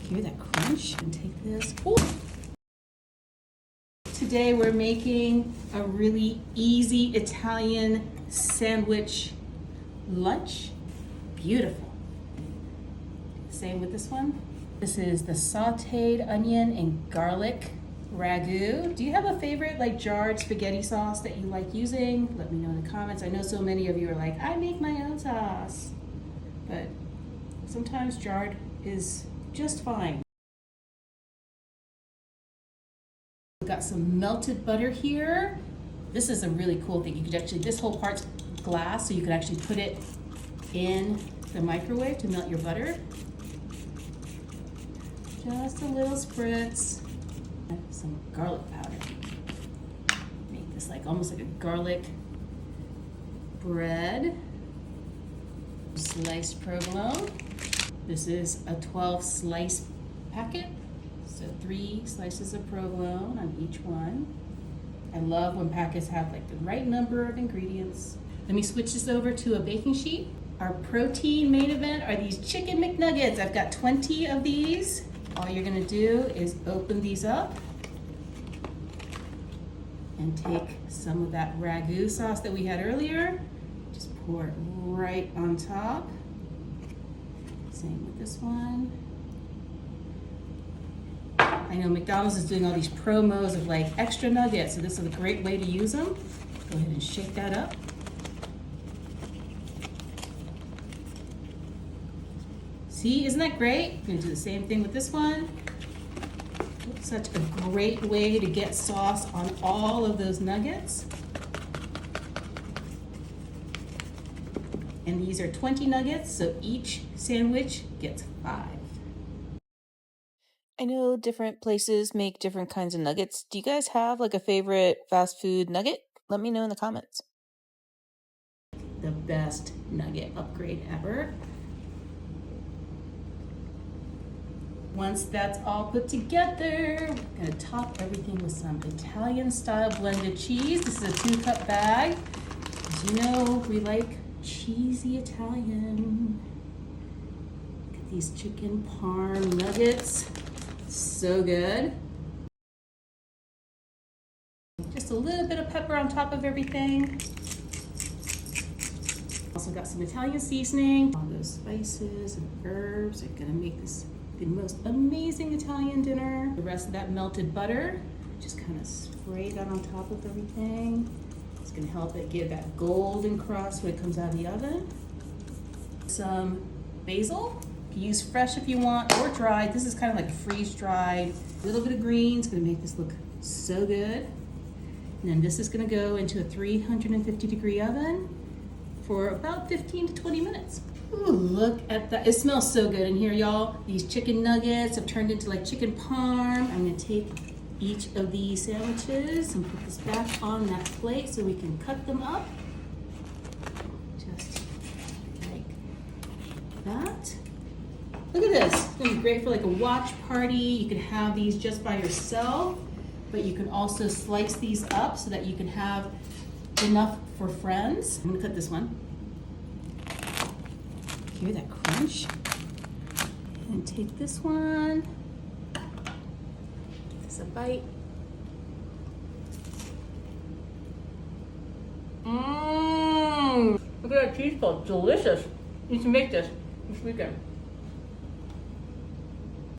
Hear that crunch? And take this. Ooh. Today we're making a really easy Italian sandwich lunch. Beautiful. Same with this one. This is the sauteed onion and garlic ragu. Do you have a favorite like jarred spaghetti sauce that you like using? Let me know in the comments. I know so many of you are like, I make my own sauce. But sometimes jarred is just fine. We've got some melted butter here. This is a really cool thing. You could actually, this whole part's glass, so you could actually put it in the microwave to melt your butter. Just a little spritz. And some garlic powder. Make this like almost like a garlic bread. Sliced provolone. This is a 12 slice packet. So 3 slices of provolone on each one. I love when packets have like the right number of ingredients. Let me switch this over to a baking sheet. Our protein main event are these chicken McNuggets. I've got 20 of these. All you're gonna do is open these up and take some of that ragu sauce that we had earlier. Just pour it right on top. Same with this one. I know McDonald's is doing all these promos of like extra nuggets, so this is a great way to use them. Go ahead and shake that up. See, isn't that great? I'm gonna do the same thing with this one. Such a great way to get sauce on all of those nuggets. And these are 20 nuggets, so each sandwich gets 5. I know different places make different kinds of nuggets. Do you guys have like a favorite fast food nugget? Let me know in the comments. The best nugget upgrade ever. Once that's all put together, we're gonna top everything with some Italian style blended cheese. This is a 2-cup bag. As you know, we like cheesy Italian. Look at these chicken parm nuggets. So good. Just a little bit of pepper on top of everything. Also got some Italian seasoning. All those spices and herbs are gonna make this the most amazing Italian dinner. The rest of that melted butter, just kind of spray that on top of everything. It's gonna help it give that golden crust when it comes out of the oven. Some basil. Use fresh if you want, or dried. This is kind of like freeze-dried. A little bit of green is gonna make this look so good. And then this is gonna go into a 350-degree oven for about 15 to 20 minutes. Ooh, look at that. It smells so good in here, y'all. These chicken nuggets have turned into like chicken parm. I'm gonna take each of these sandwiches and put this back on that plate so we can cut them up. Just like that. Look at this. It's gonna be great for like a watch party. You can have these just by yourself, but you can also slice these up so that you can have enough for friends. I'm gonna cut this one. Hear that crunch? And take this one. Give this a bite. Mmm! Look at that cheese ball, delicious. You should make this weekend.